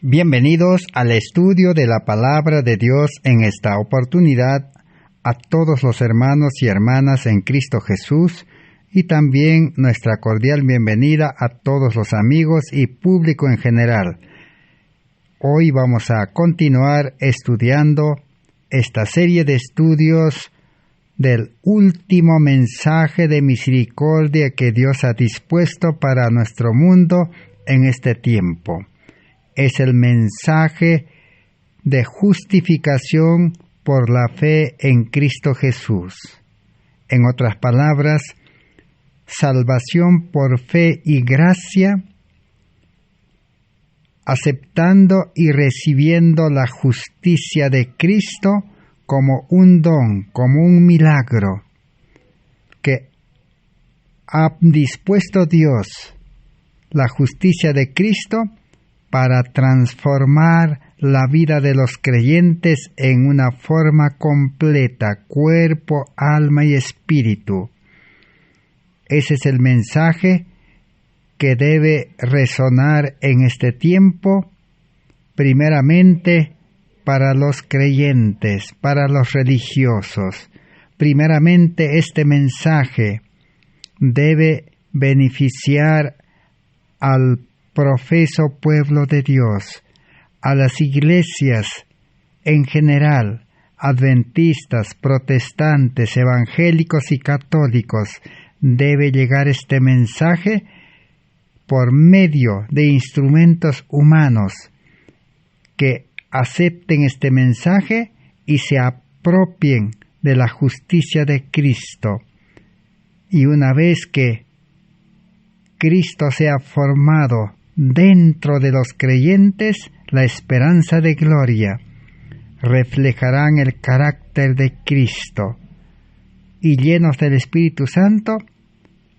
Bienvenidos al estudio de la Palabra de Dios en esta oportunidad a todos los hermanos y hermanas en Cristo Jesús y también nuestra cordial bienvenida a todos los amigos y público en general. Hoy vamos a continuar estudiando esta serie de estudios del último mensaje de misericordia que Dios ha dispuesto para nuestro mundo en este tiempo. Es el mensaje de justificación por la fe en Cristo Jesús. En otras palabras, salvación por fe y gracia, aceptando y recibiendo la justicia de Cristo como un don, como un milagro que ha dispuesto Dios, la justicia de Cristo, para transformar la vida de los creyentes en una forma completa, cuerpo, alma y espíritu. Ese es el mensaje que debe resonar en este tiempo, primeramente para los creyentes, para los religiosos. Primeramente este mensaje debe beneficiar al profeso pueblo de Dios, a las iglesias en general, adventistas, protestantes, evangélicos y católicos. Debe llegar este mensaje por medio de instrumentos humanos que acepten este mensaje y se apropien de la justicia de Cristo. Y una vez que Cristo sea formado dentro de los creyentes, la esperanza de gloria, reflejarán el carácter de Cristo y llenos del Espíritu Santo,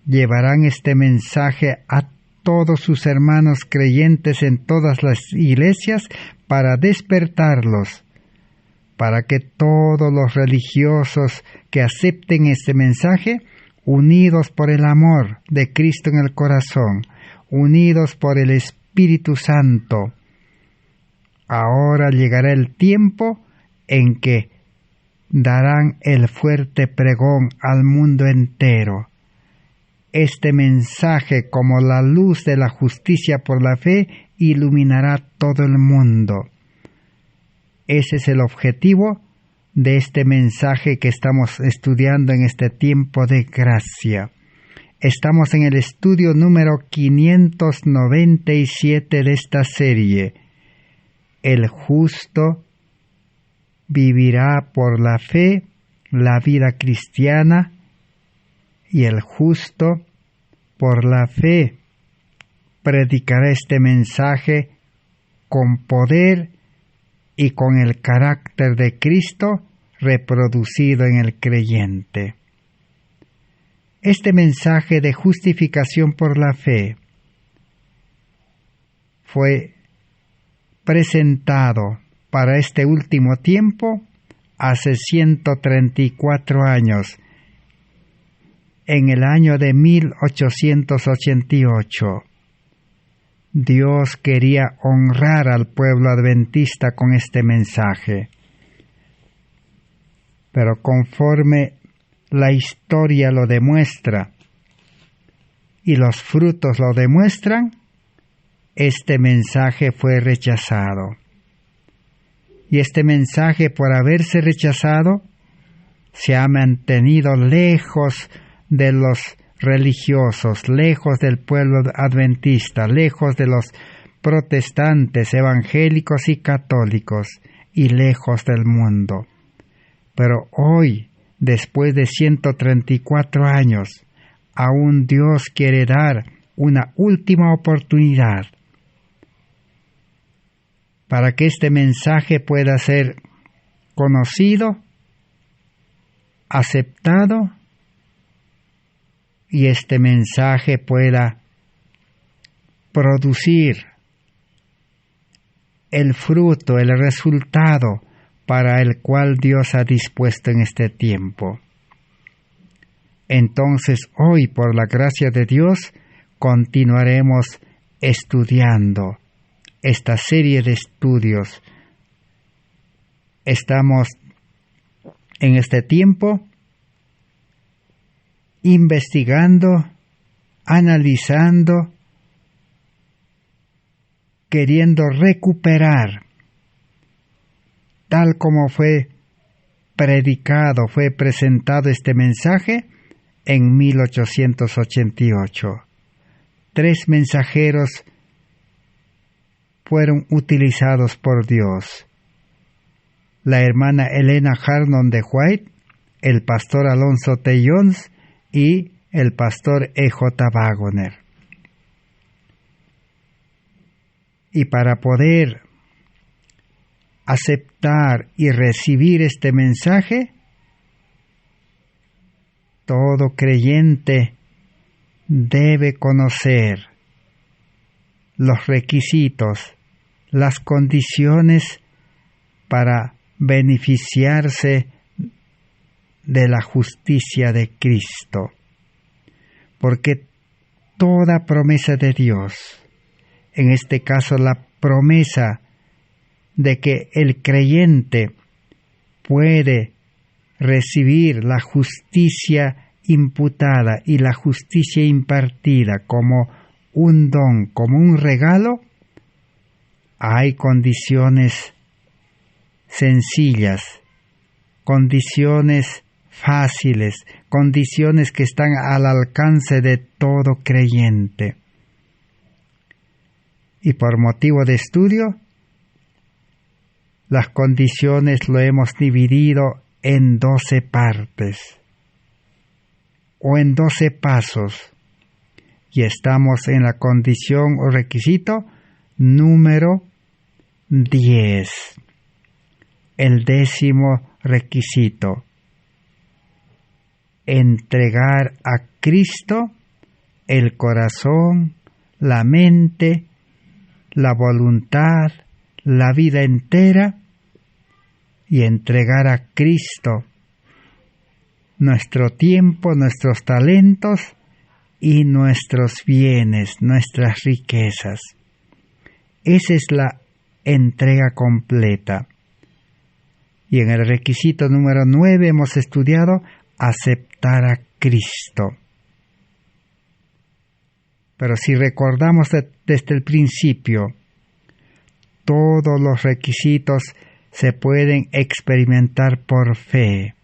llevarán este mensaje a todos sus hermanos creyentes en todas las iglesias para despertarlos, para que todos los religiosos que acepten este mensaje, unidos por el amor de Cristo en el corazón, unidos por el Espíritu Santo, ahora llegará el tiempo en que darán el fuerte pregón al mundo entero. Este mensaje, como la luz de la justicia por la fe, iluminará todo el mundo. Ese es el objetivo de este mensaje que estamos estudiando en este tiempo de gracia. Estamos en el estudio número 597 de esta serie. El justo vivirá por la fe la vida cristiana y el justo por la fe predicará este mensaje con poder y con el carácter de Cristo reproducido en el creyente. Este mensaje de justificación por la fe fue presentado para este último tiempo hace 134 años, en el año de 1888. Dios quería honrar al pueblo adventista con este mensaje. Pero conforme la historia lo demuestra y los frutos lo demuestran, este mensaje fue rechazado. Y este mensaje, por haberse rechazado, se ha mantenido lejos de los religiosos, lejos del pueblo adventista, lejos de los protestantes, evangélicos y católicos, y lejos del mundo. Pero hoy, después de 134 años, aún Dios quiere dar una última oportunidad para que este mensaje pueda ser conocido, aceptado, y este mensaje pueda producir el fruto, el resultado para el cual Dios ha dispuesto en este tiempo. Entonces hoy, por la gracia de Dios, continuaremos estudiando esta serie de estudios. Estamos en este tiempo investigando, analizando, queriendo recuperar, tal como fue predicado, fue presentado este mensaje en 1888. 3 mensajeros fueron utilizados por Dios: la hermana Elena Harnon de White, el pastor Alonzo T. Jones y el pastor E.J. Waggoner. Y para poder aceptar y recibir este mensaje, todo creyente debe conocer los requisitos, las condiciones para beneficiarse de la justicia de Cristo. Porque toda promesa de Dios, en este caso la promesa de que el creyente puede recibir la justicia imputada y la justicia impartida como un don, como un regalo, hay condiciones sencillas, condiciones fáciles, condiciones que están al alcance de todo creyente. Y por motivo de estudio, las condiciones lo hemos dividido en 12 partes o en 12 pasos, y estamos en la condición o requisito número 10, el 10º requisito: entregar a Cristo el corazón, la mente, la voluntad, la vida entera, y entregar a Cristo nuestro tiempo, nuestros talentos y nuestros bienes, nuestras riquezas. Esa es la entrega completa. Y en el requisito número 9 hemos estudiado aceptar a Cristo. Pero si recordamos desde el principio, todos los requisitos se pueden experimentar por fe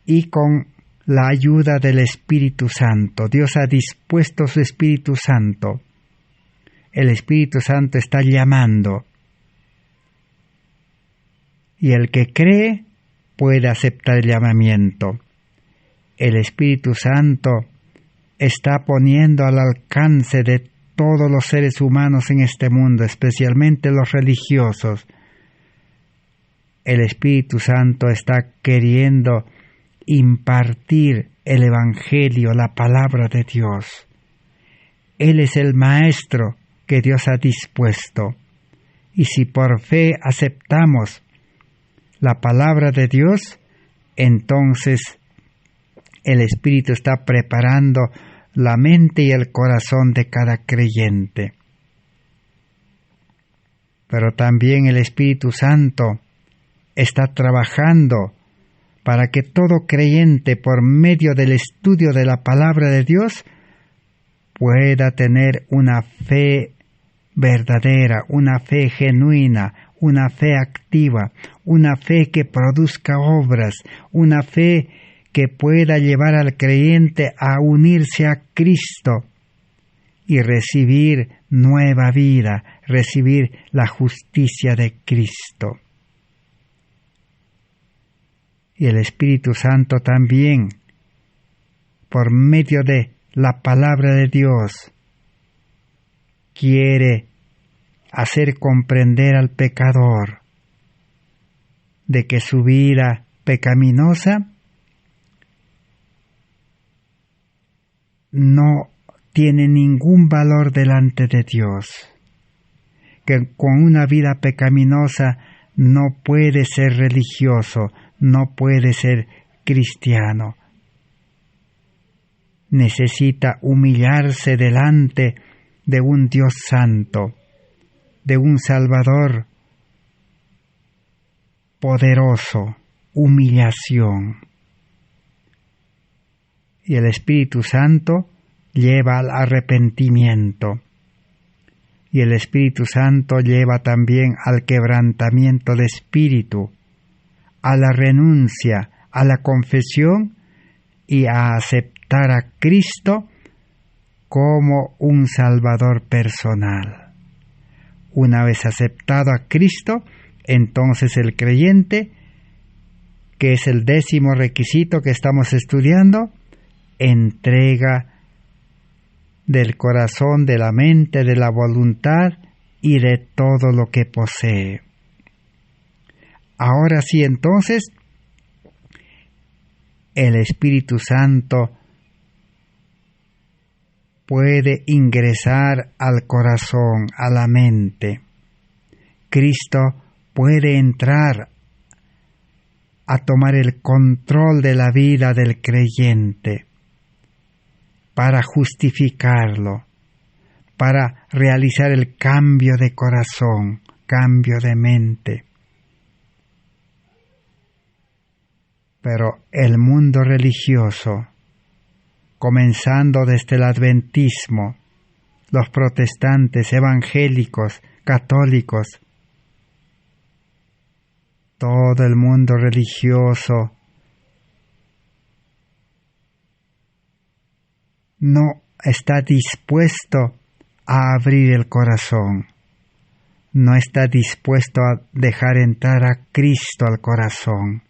y con la ayuda del Espíritu Santo. Dios ha dispuesto su Espíritu Santo. El Espíritu Santo está llamando. Y el que cree puede aceptar el llamamiento. El Espíritu Santo está poniendo al alcance de todos los seres humanos en este mundo, especialmente los religiosos. El Espíritu Santo está queriendo impartir el Evangelio, la palabra de Dios. Él es el Maestro que Dios ha dispuesto. Y si por fe aceptamos la palabra de Dios, entonces el Espíritu está preparando la mente y el corazón de cada creyente. Pero también el Espíritu Santo está trabajando para que todo creyente, por medio del estudio de la palabra de Dios, pueda tener una fe verdadera, una fe genuina, una fe activa, una fe que produzca obras, una fe que pueda llevar al creyente a unirse a Cristo y recibir nueva vida, recibir la justicia de Cristo. Y el Espíritu Santo también, por medio de la palabra de Dios, quiere hacer comprender al pecador de que su vida pecaminosa no tiene ningún valor delante de Dios, que con una vida pecaminosa no puede ser religioso, no puede ser cristiano. Necesita humillarse delante de un Dios santo de un Salvador poderoso, humillación. Y el Espíritu Santo lleva al arrepentimiento. Y el Espíritu Santo lleva también al quebrantamiento de espíritu, a la renuncia, a la confesión y a aceptar a Cristo como un Salvador personal. Una vez aceptado a Cristo, entonces el creyente, que es el 10º requisito que estamos estudiando, entrega del corazón, de la mente, de la voluntad y de todo lo que posee. Ahora sí, entonces, el Espíritu Santo puede ingresar al corazón, a la mente. Cristo puede entrar a tomar el control de la vida del creyente para justificarlo, para realizar el cambio de corazón, cambio de mente. Pero el mundo religioso, comenzando desde el adventismo, los protestantes, evangélicos, católicos, todo el mundo religioso no está dispuesto a abrir el corazón, no está dispuesto a dejar entrar a Cristo al corazón.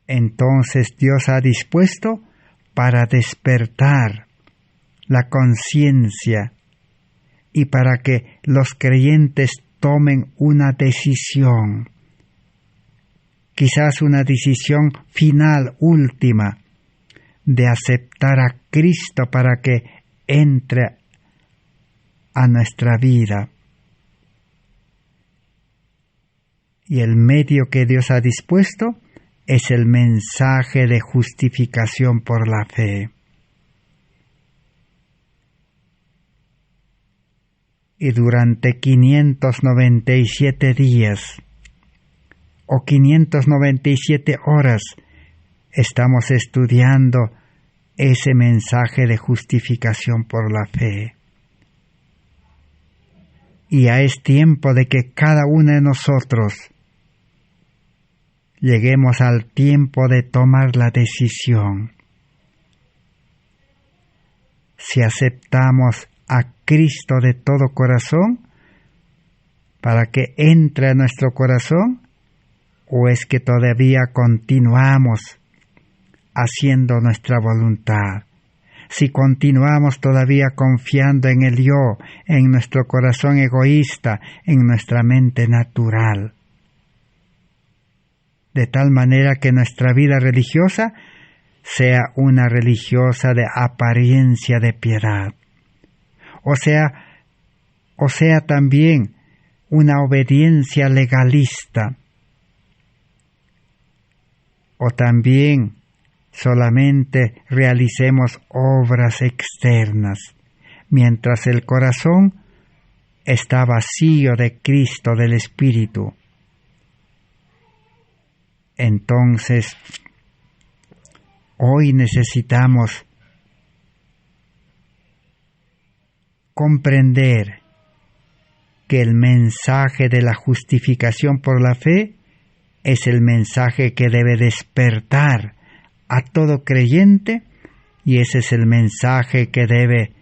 Entonces Dios ha dispuesto para despertar la conciencia y para que los creyentes tomen una decisión, quizás una decisión final, última, de aceptar a Cristo para que entre a nuestra vida. Y el medio que Dios ha dispuesto es el mensaje de justificación por la fe. Y durante 597 días o 597 horas estamos estudiando ese mensaje de justificación por la fe. Y ya es tiempo de que cada uno de nosotros lleguemos al tiempo de tomar la decisión. Si aceptamos a Cristo de todo corazón para que entre a nuestro corazón, o es que todavía continuamos haciendo nuestra voluntad. Si continuamos todavía confiando en el yo, en nuestro corazón egoísta, en nuestra mente natural, de tal manera que nuestra vida religiosa sea una religiosa de apariencia de piedad, o sea también una obediencia legalista, o también solamente realicemos obras externas, mientras el corazón está vacío de Cristo, del Espíritu. Entonces, hoy necesitamos comprender que el mensaje de la justificación por la fe es el mensaje que debe despertar a todo creyente, y ese es el mensaje que debe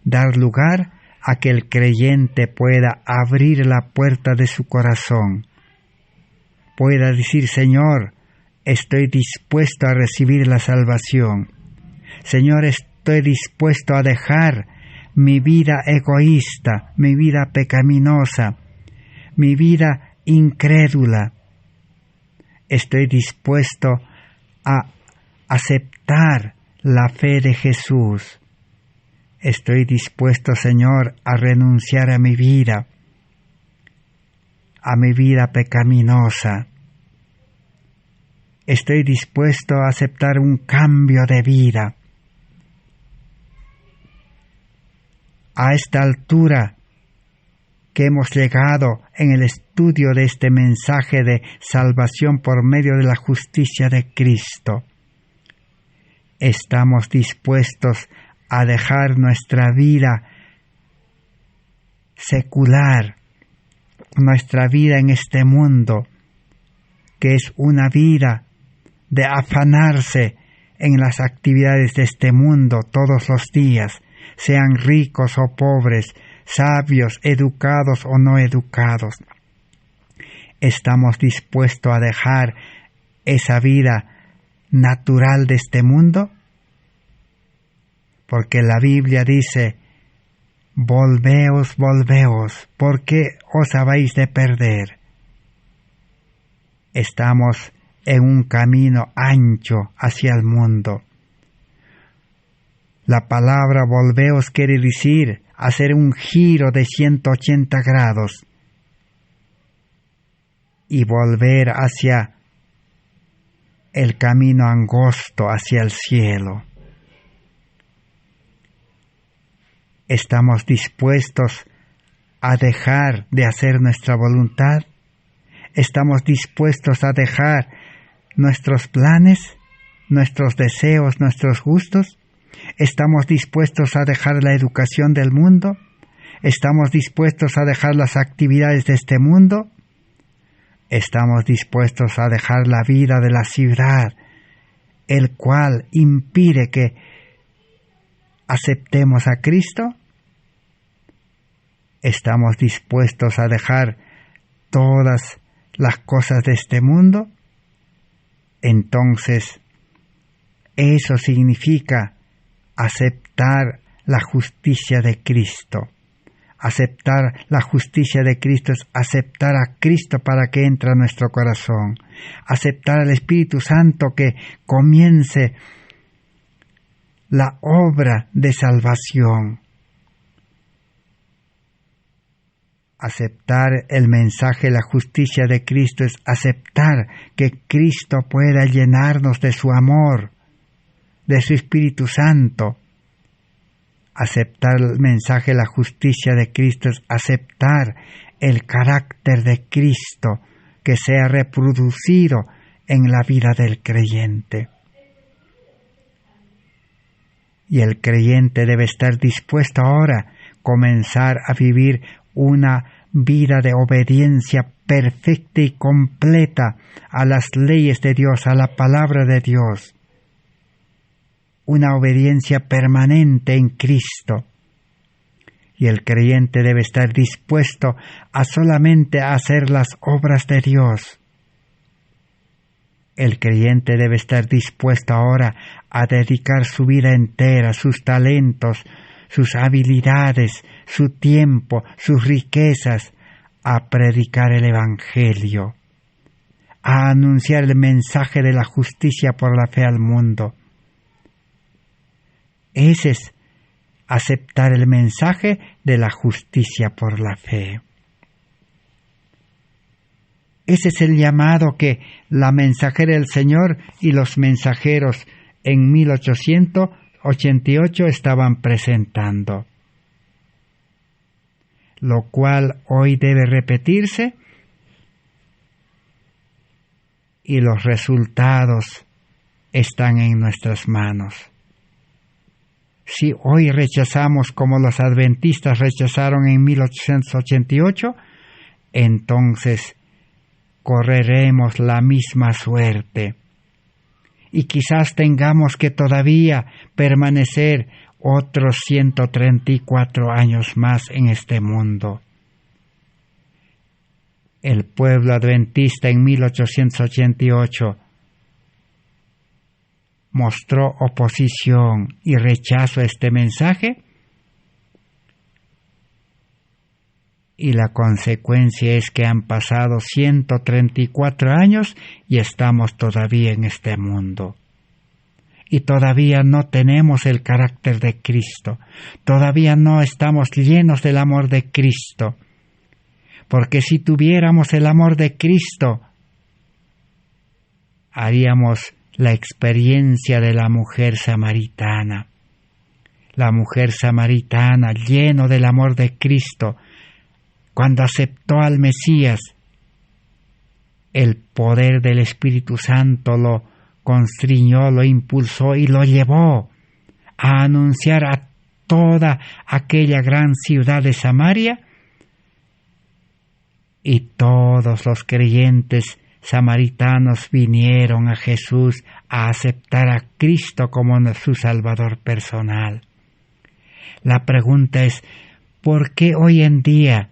dar lugar a que el creyente pueda abrir la puerta de su corazón, pueda decir: Señor, estoy dispuesto a recibir la salvación. Señor, estoy dispuesto a dejar mi vida egoísta, mi vida pecaminosa, mi vida incrédula. Estoy dispuesto a aceptar la fe de Jesús. Estoy dispuesto, Señor, a renunciar a mi vida pecaminosa. Estoy dispuesto a aceptar un cambio de vida, a esta altura que hemos llegado en el estudio de este mensaje de salvación por medio de la justicia de Cristo, estamos dispuestos a dejar nuestra vida secular, nuestra vida en este mundo, que es una vida de afanarse en las actividades de este mundo todos los días, sean ricos o pobres, sabios, educados o no educados. ¿Estamos dispuestos a dejar esa vida natural de este mundo? Porque la Biblia dice: volveos, volveos, porque os habéis de perder. Estamos en un camino ancho hacia el mundo. La palabra volveos quiere decir hacer un giro de 180 grados y volver hacia el camino angosto, hacia el cielo. ¿Estamos dispuestos a dejar de hacer nuestra voluntad? ¿Estamos dispuestos a dejar nuestros planes, nuestros deseos, nuestros gustos? ¿Estamos dispuestos a dejar la educación del mundo? ¿Estamos dispuestos a dejar las actividades de este mundo? ¿Estamos dispuestos a dejar la vida de la ciudad, el cual impide que aceptemos a Cristo? ¿Estamos dispuestos a dejar todas las cosas de este mundo? Entonces, eso significa aceptar la justicia de Cristo. Aceptar la justicia de Cristo es aceptar a Cristo para que entre a nuestro corazón. Aceptar al Espíritu Santo que comience la obra de salvación. Aceptar el mensaje de la justicia de Cristo es aceptar que Cristo pueda llenarnos de su amor, de su Espíritu Santo. Aceptar el mensaje de la justicia de Cristo es aceptar el carácter de Cristo que sea reproducido en la vida del creyente. Y el creyente debe estar dispuesto ahora a comenzar a vivir una vida de obediencia perfecta y completa a las leyes de Dios, a la palabra de Dios. Una obediencia permanente en Cristo. Y el creyente debe estar dispuesto a solamente hacer las obras de Dios. El creyente debe estar dispuesto ahora a dedicar su vida entera, sus talentos, sus habilidades, su tiempo, sus riquezas, a predicar el Evangelio, a anunciar el mensaje de la justicia por la fe al mundo. Ese es aceptar el mensaje de la justicia por la fe. Ese es el llamado que la mensajera del Señor y los mensajeros en 1888 estaban presentando, lo cual hoy debe repetirse, y los resultados están en nuestras manos. Si hoy rechazamos como los adventistas rechazaron en 1888, entonces correremos la misma suerte. Y quizás tengamos que todavía permanecer otros 134 años más en este mundo. El pueblo adventista en 1888 mostró oposición y rechazo a este mensaje, y la consecuencia es que han pasado 134 años y estamos todavía en este mundo. Y todavía no tenemos el carácter de Cristo, todavía no estamos llenos del amor de Cristo, porque si tuviéramos el amor de Cristo, haríamos la experiencia de la mujer samaritana. La mujer samaritana, lleno del amor de Cristo, cuando aceptó al Mesías, el poder del Espíritu Santo lo constriñó, lo impulsó y lo llevó a anunciar a toda aquella gran ciudad de Samaria, y todos los creyentes samaritanos vinieron a Jesús a aceptar a Cristo como su Salvador personal. La pregunta es, ¿por qué hoy en día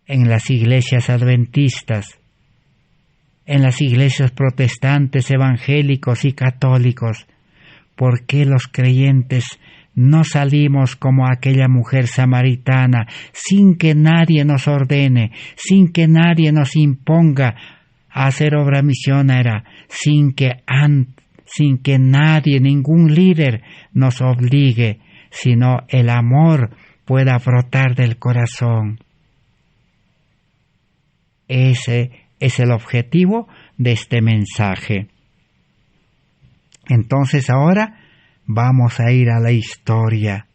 en las iglesias adventistas, en las iglesias protestantes, evangélicos y católicos, por qué los creyentes no salimos como aquella mujer samaritana, sin que nadie nos ordene, sin que nadie nos imponga a hacer obra misionera, sin que nadie, ningún líder nos obligue, sino el amor pueda brotar del corazón? Ese es el objetivo de este mensaje. Entonces ahora vamos a ir a la historia.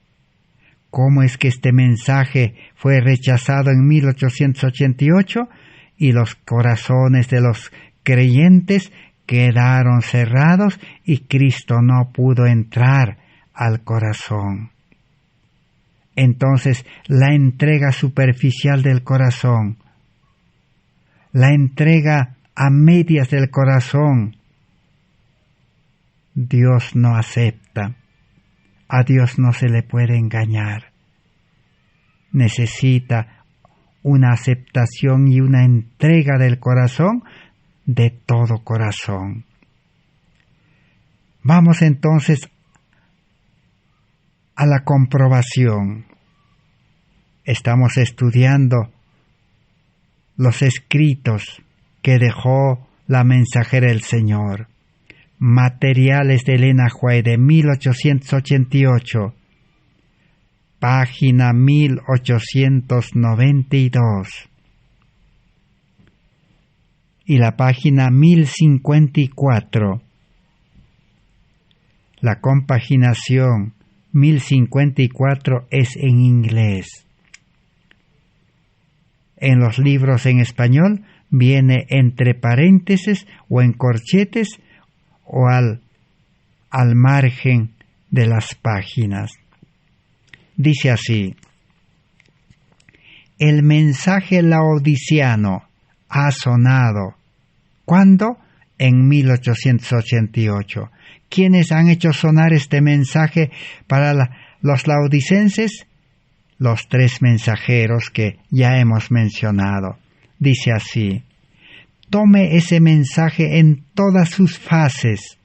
¿Cómo es que este mensaje fue rechazado en 1888 y los corazones de los creyentes quedaron cerrados y Cristo no pudo entrar al corazón? Entonces, la entrega superficial del corazón, la entrega a medias del corazón, Dios no acepta. A Dios no se le puede engañar. Necesita una aceptación y una entrega del corazón, de todo corazón. Vamos entonces a la comprobación. Estamos estudiando los escritos que dejó la mensajera del Señor. Materiales de Elena White de 1888, página 1892. Y la página 1054. La compaginación 1054 es en inglés. En los libros en español viene entre paréntesis o en corchetes o al margen de las páginas. Dice así: el mensaje laodiceano ha sonado. ¿Cuándo? En 1888. ¿Quiénes han hecho sonar este mensaje para los laodicenses? Los tres mensajeros que ya hemos mencionado. Dice así: tome ese mensaje en todas sus fases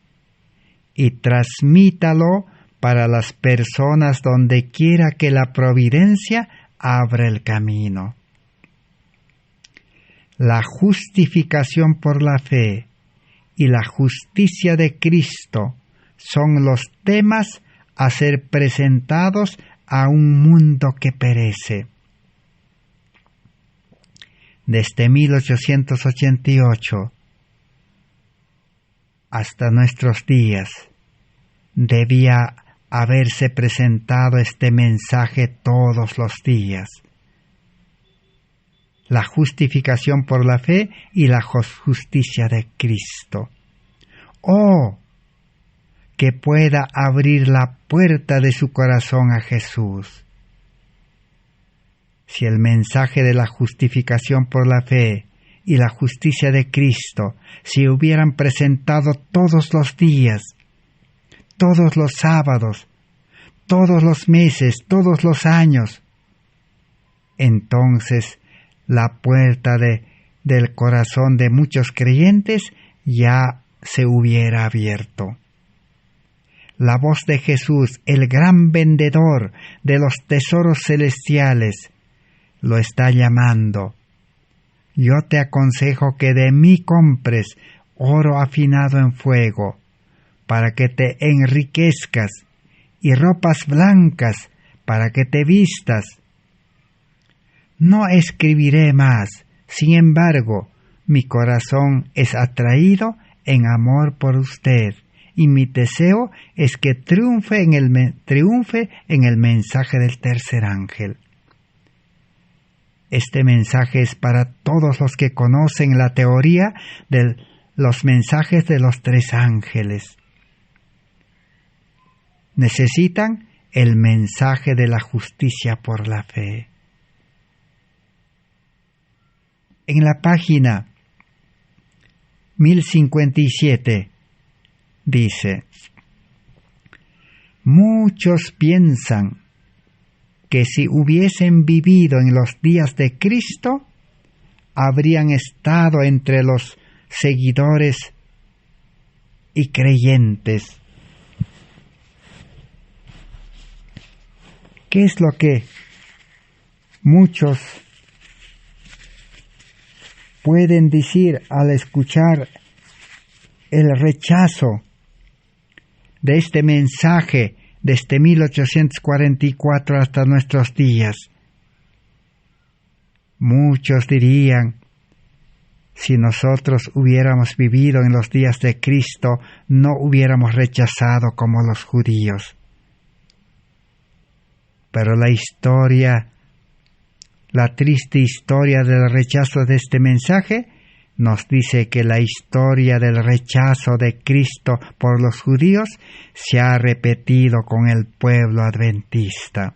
y transmítalo para las personas donde quiera que la providencia abra el camino. La justificación por la fe y la justicia de Cristo son los temas a ser presentados a un mundo que perece. Desde 1888 hasta nuestros días debía haberse presentado este mensaje todos los días. La justificación por la fe y la justicia de Cristo. ¡Oh! Que pueda abrir la puerta de su corazón a Jesús. Si el mensaje de la justificación por la fe y la justicia de Cristo se hubieran presentado todos los días, todos los sábados, todos los meses, todos los años, entonces la puerta del corazón de muchos creyentes ya se hubiera abierto. La voz de Jesús, el gran vendedor de los tesoros celestiales, lo está llamando. Yo te aconsejo que de mí compres oro afinado en fuego, para que te enriquezcas, y ropas blancas, para que te vistas. No escribiré más, sin embargo, mi corazón es atraído en amor por usted, y mi deseo es que triunfe en el mensaje del tercer ángel. Este mensaje es para todos los que conocen la teoría de los mensajes de los tres ángeles. Necesitan el mensaje de la justicia por la fe. En la página 1057 dice: muchos piensan que si hubiesen vivido en los días de Cristo, habrían estado entre los seguidores y creyentes. ¿Qué es lo que muchos pueden decir al escuchar el rechazo de este mensaje desde 1844 hasta nuestros días? Muchos dirían: si nosotros hubiéramos vivido en los días de Cristo, no hubiéramos rechazado como los judíos. Pero la historia, la triste historia del rechazo de este mensaje, nos dice que la historia del rechazo de Cristo por los judíos se ha repetido con el pueblo adventista.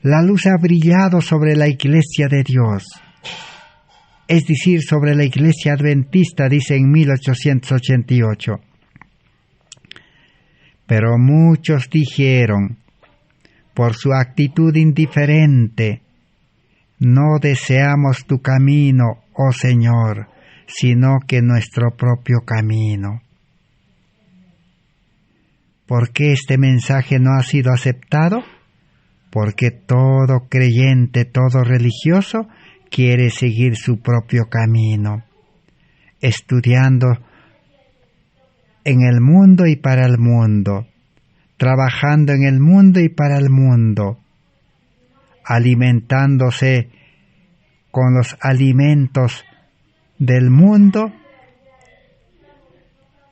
La luz ha brillado sobre la Iglesia de Dios, es decir, sobre la Iglesia adventista, dice en 1888. Pero muchos dijeron, por su actitud indiferente: no deseamos tu camino, oh Señor, sino que nuestro propio camino. ¿Por qué este mensaje no ha sido aceptado? Porque todo creyente, todo religioso, quiere seguir su propio camino, estudiando en el mundo y para el mundo, trabajando en el mundo y para el mundo, alimentándose con los alimentos del mundo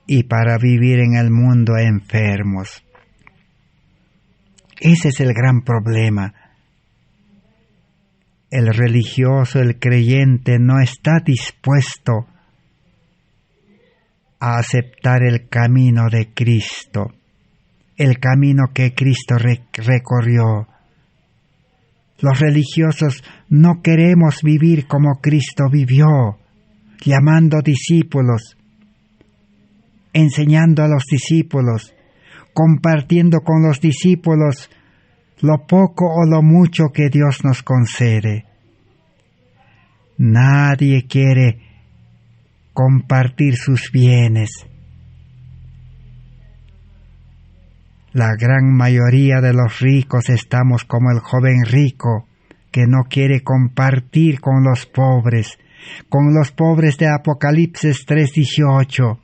y para vivir en el mundo enfermos. Ese es el gran problema. El religioso, el creyente, no está dispuesto a aceptar el camino de Cristo, el camino que Cristo recorrió. Los religiosos no queremos vivir como Cristo vivió, llamando discípulos, enseñando a los discípulos, compartiendo con los discípulos lo poco o lo mucho que Dios nos concede. Nadie quiere compartir sus bienes. La gran mayoría de los ricos estamos como el joven rico, que no quiere compartir con los pobres de Apocalipsis 3:18.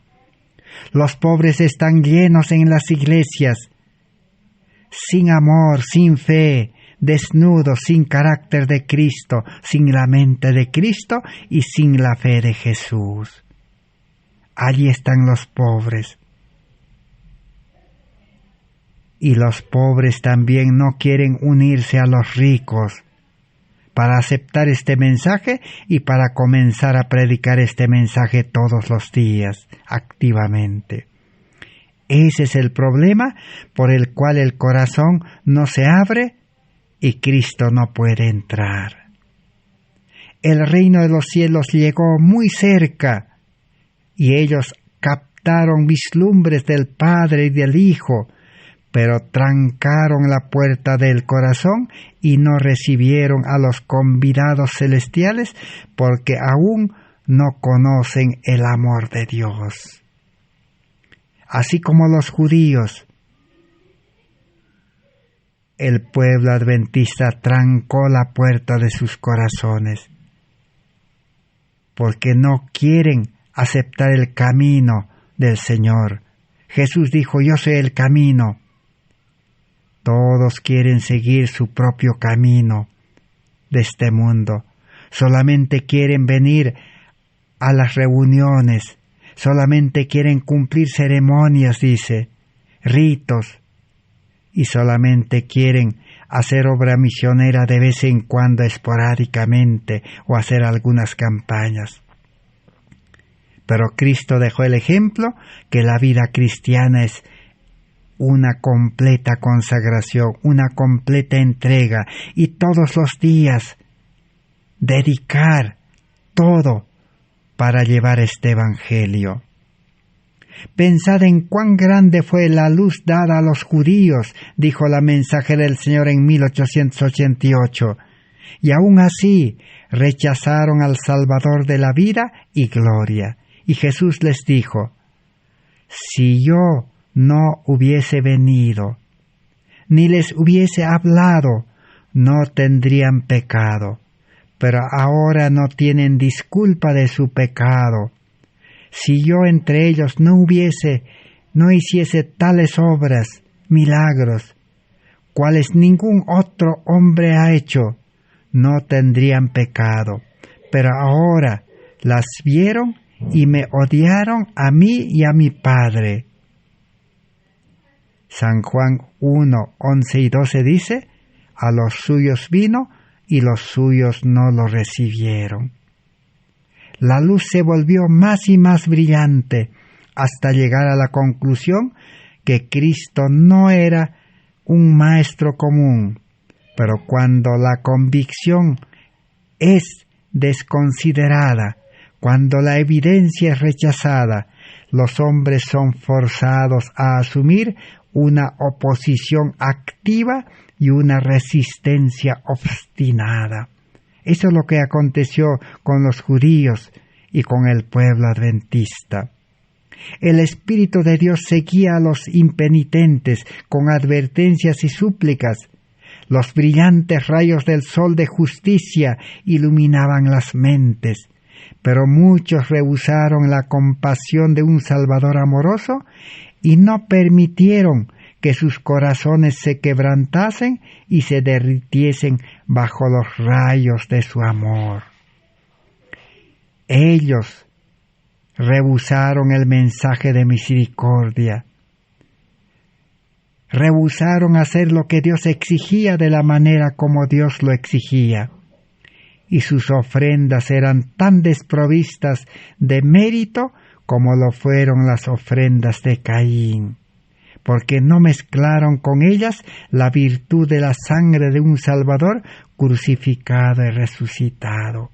Los pobres están llenos en las iglesias, sin amor, sin fe, desnudos, sin carácter de Cristo, sin la mente de Cristo y sin la fe de Jesús. Allí están los pobres. Y los pobres también no quieren unirse a los ricos para aceptar este mensaje y para comenzar a predicar este mensaje todos los días, activamente. Ese es el problema por el cual el corazón no se abre y Cristo no puede entrar. El reino de los cielos llegó muy cerca y ellos captaron vislumbres del Padre y del Hijo, pero trancaron la puerta del corazón y no recibieron a los convidados celestiales porque aún no conocen el amor de Dios. Así como los judíos, el pueblo adventista trancó la puerta de sus corazones porque no quieren aceptar el camino del Señor. Jesús dijo: yo soy el camino. Todos quieren seguir su propio camino de este mundo. Solamente quieren venir a las reuniones. solamente quieren cumplir ceremonias, dice, ritos, y solamente quieren hacer obra misionera de vez en cuando, esporádicamente, o hacer algunas campañas. Pero Cristo dejó el ejemplo que la vida cristiana es una completa consagración, una completa entrega, y todos los días dedicar todo para llevar este evangelio. Pensad en cuán grande fue la luz dada a los judíos, dijo la mensajera del Señor en 1888, y aún así rechazaron al Salvador de la vida y gloria. Y Jesús les dijo, si yo no hubiese venido, ni les hubiese hablado, no tendrían pecado, pero ahora no tienen disculpa de su pecado. Si yo entre ellos no hiciese tales obras, milagros, cuales ningún otro hombre ha hecho, no tendrían pecado. Pero ahora las vieron y me odiaron a mí y a mi Padre. San Juan 1, 11 y 12 dice, a los suyos vino y los suyos no lo recibieron. La luz se volvió más y más brillante hasta llegar a la conclusión que Cristo no era un maestro común. Pero cuando la convicción es desconsiderada, cuando la evidencia es rechazada, los hombres son forzados a asumir una oposición activa y una resistencia obstinada. Eso es lo que aconteció con los judíos y con el pueblo adventista. El Espíritu de Dios seguía a los impenitentes con advertencias y súplicas. Los brillantes rayos del sol de justicia iluminaban las mentes, pero muchos rehusaron la compasión de un Salvador amoroso y no permitieron que sus corazones se quebrantasen y se derritiesen bajo los rayos de su amor. Ellos rehusaron el mensaje de misericordia, rehusaron hacer lo que Dios exigía de la manera como Dios lo exigía, y sus ofrendas eran tan desprovistas de mérito como lo fueron las ofrendas de Caín, porque no mezclaron con ellas la virtud de la sangre de un Salvador crucificado y resucitado.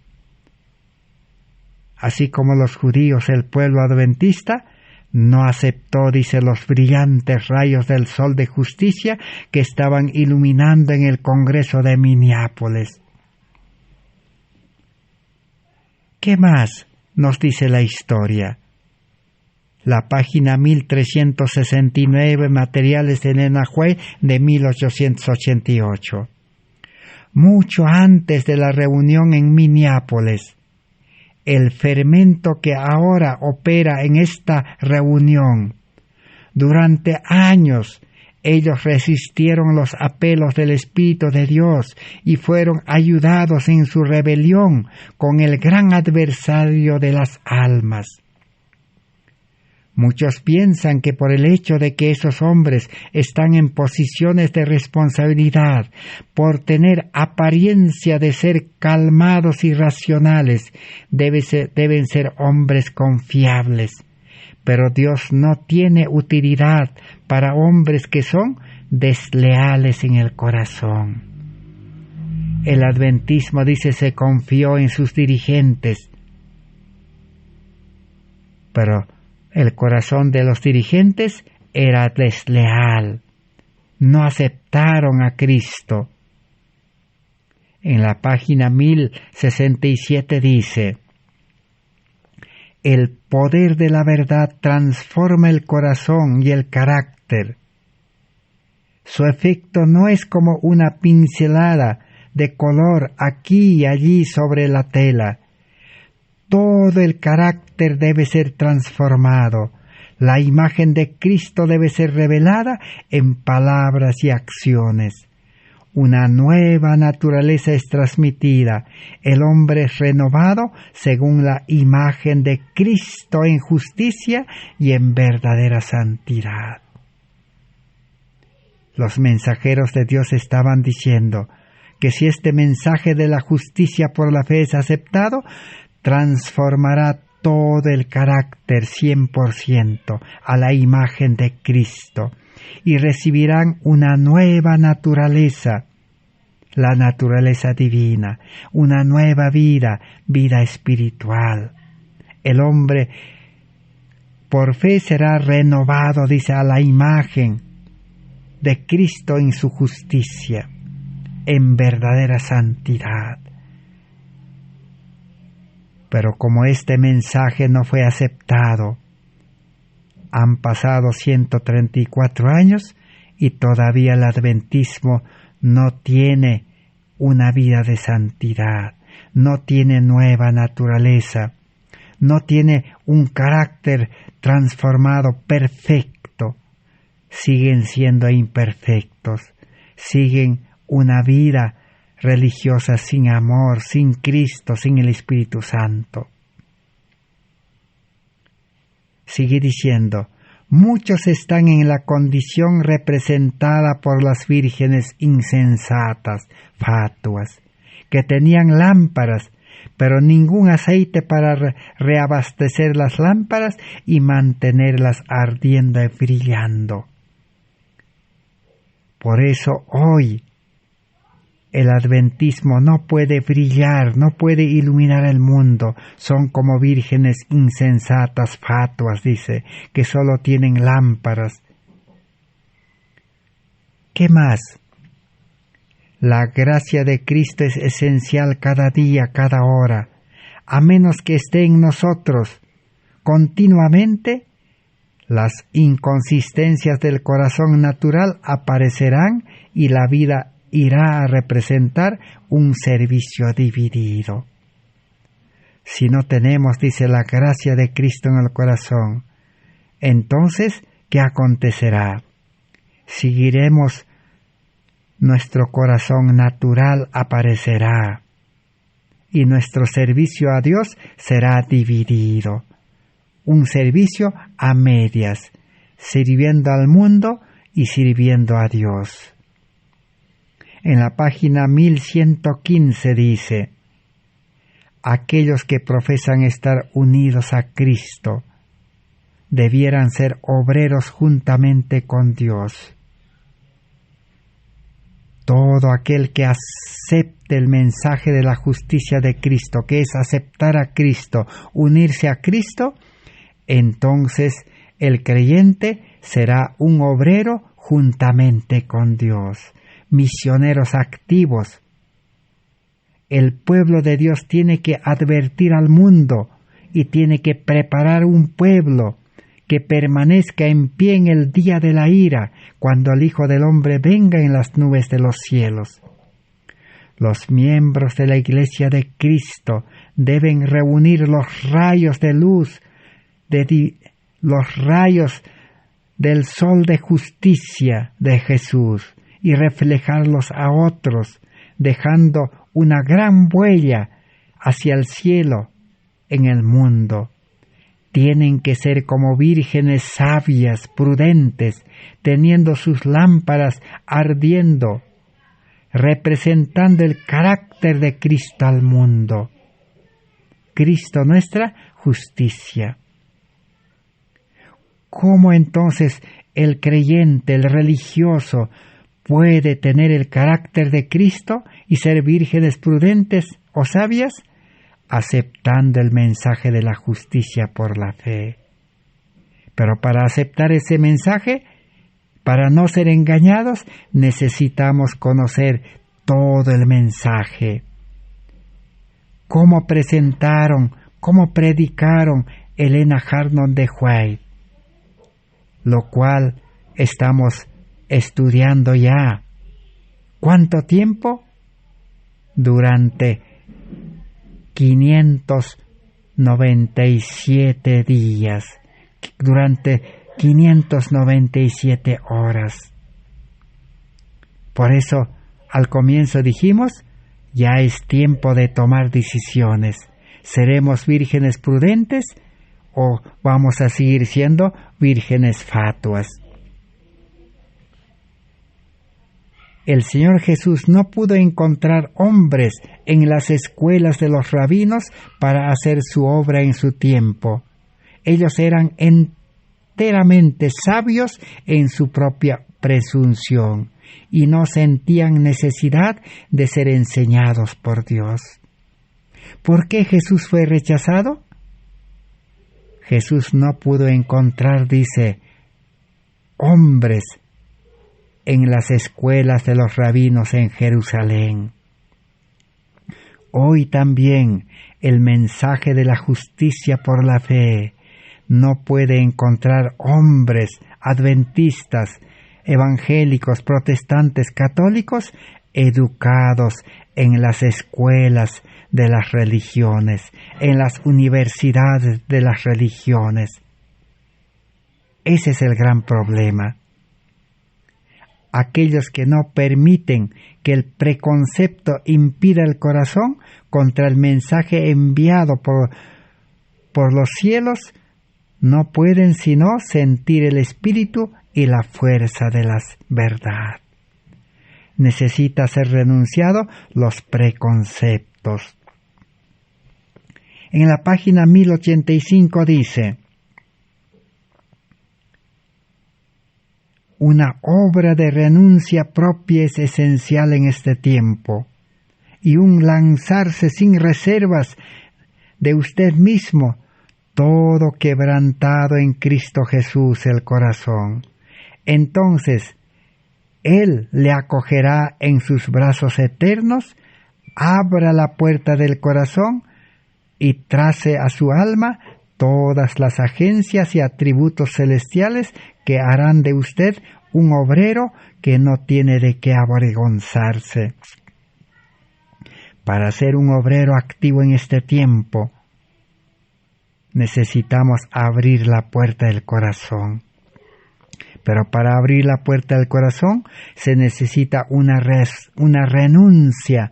Así como los judíos, el pueblo adventista no aceptó, dice, los brillantes rayos del sol de justicia que estaban iluminando en el Congreso de Minneapolis. ¿Qué más nos dice la historia? La página 1369, Materiales de Nena White, de 1888. Mucho antes de la reunión en Minneapolis, el fermento que ahora opera en esta reunión, durante años ellos resistieron los apelos del Espíritu de Dios y fueron ayudados en su rebelión con el gran adversario de las almas. Muchos piensan que por el hecho de que esos hombres están en posiciones de responsabilidad, por tener apariencia de ser calmados y racionales, deben ser hombres confiables. Pero Dios no tiene utilidad para hombres que son desleales en el corazón. El adventismo, dice, se confió en sus dirigentes, pero el corazón de los dirigentes era desleal. No aceptaron a Cristo. En la página 1067 dice, el poder de la verdad transforma el corazón y el carácter. Su efecto no es como una pincelada de color aquí y allí sobre la tela. Todo el carácter debe ser transformado. La imagen de Cristo debe ser revelada en palabras y acciones. una nueva naturaleza es transmitida. El hombre es renovado según la imagen de Cristo en justicia y en verdadera santidad. Los mensajeros de Dios estaban diciendo que si este mensaje de la justicia por la fe es aceptado, transformará todo el carácter 100% a la imagen de Cristo y recibirán una nueva naturaleza, la naturaleza divina, una nueva vida, vida espiritual. El hombre por fe será renovado, dice, a la imagen de Cristo en su justicia, en verdadera santidad. Pero como este mensaje no fue aceptado, han pasado 134 años y todavía el adventismo no tiene una vida de santidad, no tiene nueva naturaleza, no tiene un carácter transformado perfecto. Siguen siendo imperfectos, siguen una vida religiosa sin amor, sin Cristo, sin el Espíritu Santo. Sigue diciendo, muchos están en la condición representada por las vírgenes insensatas, fatuas, que tenían lámparas, pero ningún aceite para reabastecer las lámparas y mantenerlas ardiendo y brillando. Por eso hoy el adventismo no puede brillar, no puede iluminar el mundo. Son como vírgenes insensatas, fatuas, dice, que solo tienen lámparas. ¿Qué más? La gracia de Cristo es esencial cada día, cada hora. A menos que esté en nosotros continuamente, las inconsistencias del corazón natural aparecerán y la vida irá a representar un servicio dividido. Si no tenemos, dice, la gracia de Cristo en el corazón, entonces, ¿qué acontecerá? Seguiremos, nuestro corazón natural aparecerá y nuestro servicio a Dios será dividido. Un servicio a medias, sirviendo al mundo y sirviendo a Dios. En la página 1115 dice, aquellos que profesan estar unidos a Cristo debieran ser obreros juntamente con Dios. Todo aquel que acepte el mensaje de la justicia de Cristo, que es aceptar a Cristo, unirse a Cristo, entonces el creyente será un obrero juntamente con Dios. Misioneros activos. El pueblo de Dios tiene que advertir al mundo y tiene que preparar un pueblo que permanezca en pie en el día de la ira, cuando el Hijo del Hombre venga en las nubes de los cielos. Los miembros de la Iglesia de Cristo deben reunir los rayos de luz, los rayos del sol de justicia de Jesús, y reflejarlos a otros, dejando una gran huella hacia el cielo en el mundo. Tienen que ser como vírgenes sabias, prudentes, teniendo sus lámparas ardiendo, representando el carácter de Cristo al mundo. Cristo nuestra justicia. ¿Cómo entonces el creyente, el religioso, puede tener el carácter de Cristo y ser vírgenes prudentes o sabias? Aceptando el mensaje de la justicia por la fe. Pero para aceptar ese mensaje, para no ser engañados, necesitamos conocer todo el mensaje. Cómo presentaron, cómo predicaron Elena Hartnott de White, lo cual estamos estudiando ya. ¿Cuánto tiempo? Durante 597 días, durante 597 horas. Por eso Al comienzo dijimos, ya es tiempo de tomar decisiones. ¿Seremos vírgenes prudentes o vamos a seguir siendo vírgenes fatuas? El Señor Jesús no pudo encontrar hombres en las escuelas de los rabinos para hacer su obra en su tiempo. Ellos eran enteramente sabios en su propia presunción y no sentían necesidad de ser enseñados por Dios. ¿Por qué Jesús fue rechazado? Jesús no pudo encontrar, dice, hombres en las escuelas de los rabinos en Jerusalén. Hoy también el mensaje de la justicia por la fe no puede encontrar hombres adventistas, evangélicos, protestantes, católicos, educados en las escuelas de las religiones, en las universidades de las religiones. Ese es el gran problema. Aquellos que no permiten que el preconcepto impida el corazón contra el mensaje enviado por los cielos, no pueden sino sentir el espíritu y la fuerza de la verdad. Necesita ser renunciado los preconceptos. En la página 1085 dice: una obra de renuncia propia es esencial en este tiempo, y un lanzarse sin reservas de usted mismo, todo quebrantado en Cristo Jesús el corazón. Entonces, Él le acogerá en sus brazos eternos, abra la puerta del corazón y trace a su alma todas las agencias y atributos celestiales que harán de usted un obrero que no tiene de qué avergonzarse. Para ser un obrero activo en este tiempo, necesitamos abrir la puerta del corazón. Pero para abrir la puerta del corazón se necesita una renuncia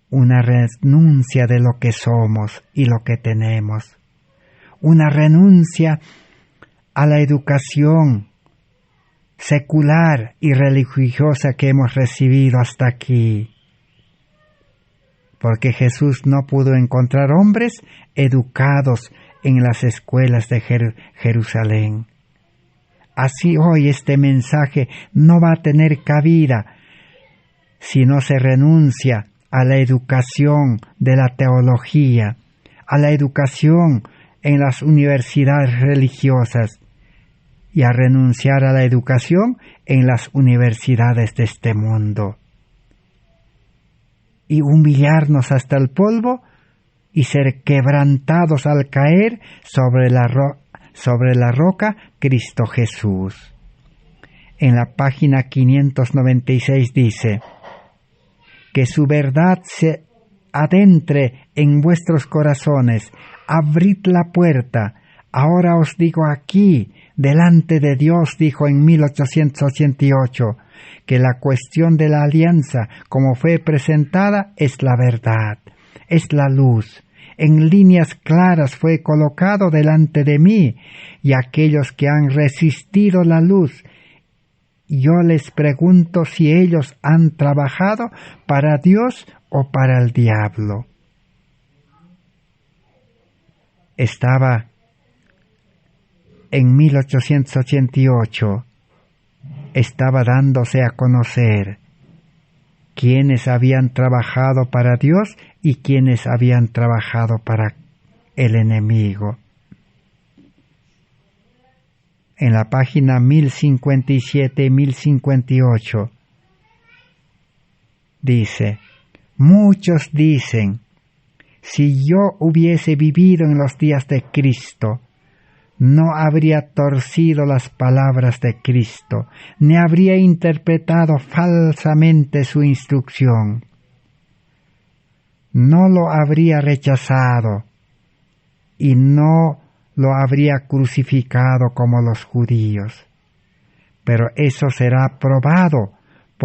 de lo que somos y lo que tenemos. Una renuncia a la educación secular y religiosa que hemos recibido hasta aquí. Porque Jesús no pudo encontrar hombres educados en las escuelas de Jerusalén. Así hoy este mensaje no va a tener cabida si no se renuncia a la educación de la teología, a la educación en las universidades religiosas y a renunciar a la educación en las universidades de este mundo. Y humillarnos hasta el polvo y ser quebrantados al caer sobre la roca Cristo Jesús. En la página 596 dice: que su verdad se adentre en vuestros corazones, abrid la puerta. Ahora os digo aquí, delante de Dios, dijo en 1888, que la cuestión de la alianza, como fue presentada, es la verdad, es la luz. En líneas claras fue colocado delante de mí, y aquellos que han resistido la luz, yo les pregunto si ellos han trabajado para Dios o para el diablo. Estaba en 1888, estaba dándose a conocer quienes habían trabajado para Dios y quienes habían trabajado para el enemigo. En la página 1057 y 1058 dice: muchos dicen, si yo hubiese vivido en los días de Cristo, no habría torcido las palabras de Cristo, ni habría interpretado falsamente su instrucción. No lo habría rechazado y no lo habría crucificado como los judíos. Pero eso será probado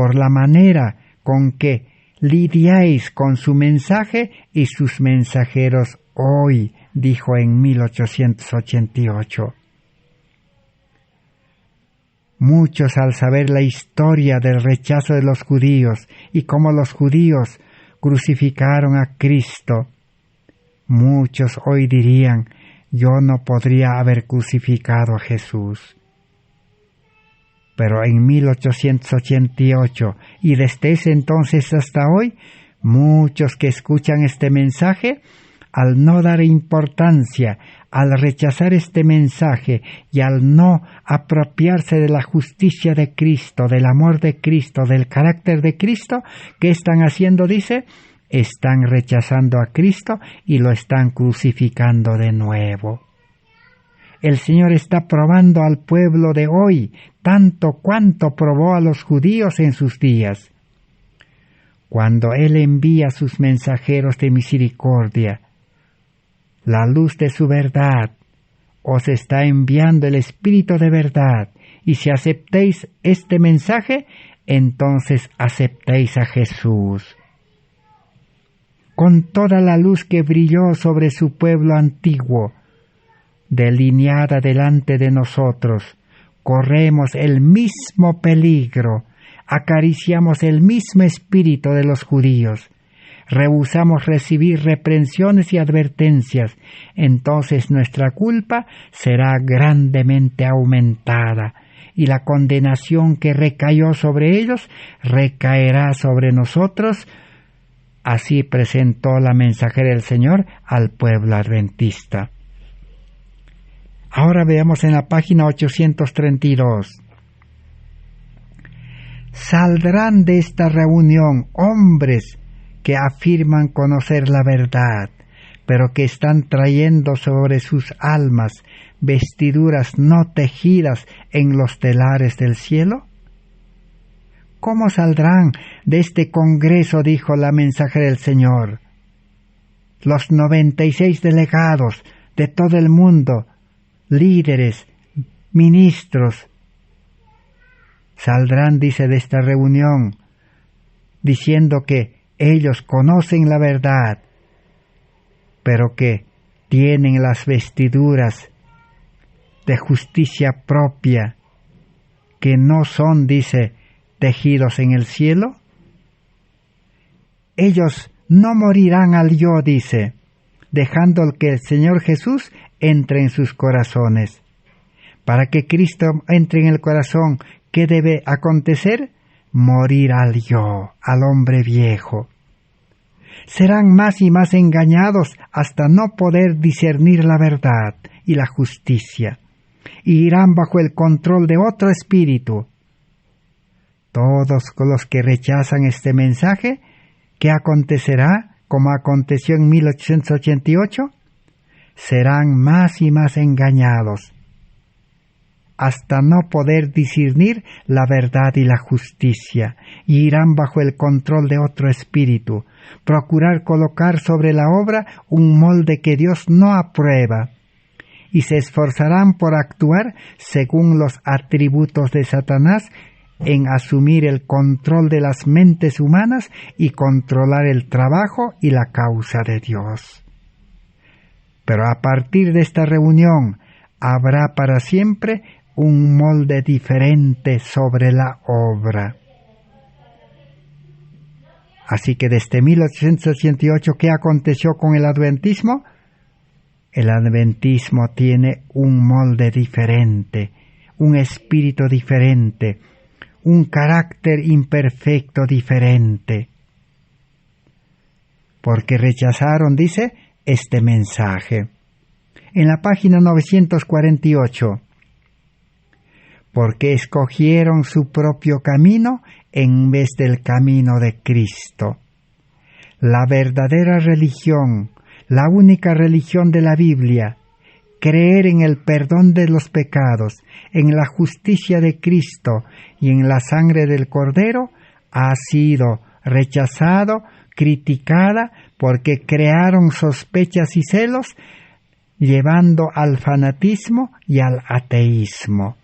por la manera con que lidiáis con su mensaje y sus mensajeros hoy, dijo en 1888. Muchos, al saber la historia del rechazo de los judíos y cómo los judíos crucificaron a Cristo, muchos hoy dirían: yo no podría haber crucificado a Jesús. Pero en 1888 y desde ese entonces hasta hoy, muchos que escuchan este mensaje, al no dar importancia, al rechazar este mensaje y al no apropiarse de la justicia de Cristo, del amor de Cristo, del carácter de Cristo, ¿qué están haciendo? Dice, están rechazando a Cristo y lo están crucificando de nuevo. El Señor está probando al pueblo de hoy, tanto cuanto probó a los judíos en sus días. Cuando Él envía a sus mensajeros de misericordia, la luz de su verdad, os está enviando el Espíritu de verdad, y si aceptéis este mensaje, entonces aceptéis a Jesús. Con toda la luz que brilló sobre su pueblo antiguo, delineada delante de nosotros, corremos el mismo peligro, acariciamos el mismo espíritu de los judíos, rehusamos recibir reprensiones y advertencias, entonces nuestra culpa será grandemente aumentada, y la condenación que recayó sobre ellos recaerá sobre nosotros. Así presentó la mensajera del Señor al pueblo adventista. Ahora veamos en la página 832. Saldrán de esta reunión hombres que afirman conocer la verdad, pero que están trayendo sobre sus almas vestiduras no tejidas en los telares del cielo. ¿Cómo saldrán de este congreso? Dijo la mensajera del Señor. Los 96 delegados de todo el mundo, líderes, ministros, saldrán, dice, de esta reunión, diciendo que ellos conocen la verdad, pero que tienen las vestiduras de justicia propia, que no son, dice, tejidos en el cielo. Ellos no morirán al yo, dice, dejando que el Señor Jesús entre en sus corazones. Para que Cristo entre en el corazón, ¿qué debe acontecer? Morir al yo, al hombre viejo. Serán más y más engañados hasta no poder discernir la verdad y la justicia, y irán bajo el control de otro espíritu. Todos los que rechazan este mensaje, ¿qué acontecerá? Como aconteció en 1888, serán más y más engañados, hasta no poder discernir la verdad y la justicia, y irán bajo el control de otro espíritu, procurar colocar sobre la obra un molde que Dios no aprueba, y se esforzarán por actuar según los atributos de Satanás, en asumir el control de las mentes humanas y controlar el trabajo y la causa de Dios. Pero a partir de esta reunión habrá para siempre un molde diferente sobre la obra. Así que desde 1888, ¿qué aconteció con el adventismo? El adventismo tiene un molde diferente, un espíritu diferente, un carácter imperfecto diferente, porque rechazaron, dice, este mensaje. En la página 948, porque escogieron su propio camino en vez del camino de Cristo. La verdadera religión, la única religión de la Biblia, creer en el perdón de los pecados, en la justicia de Cristo y en la sangre del Cordero, ha sido rechazado, criticada, porque crearon sospechas y celos, llevando al fanatismo y al ateísmo.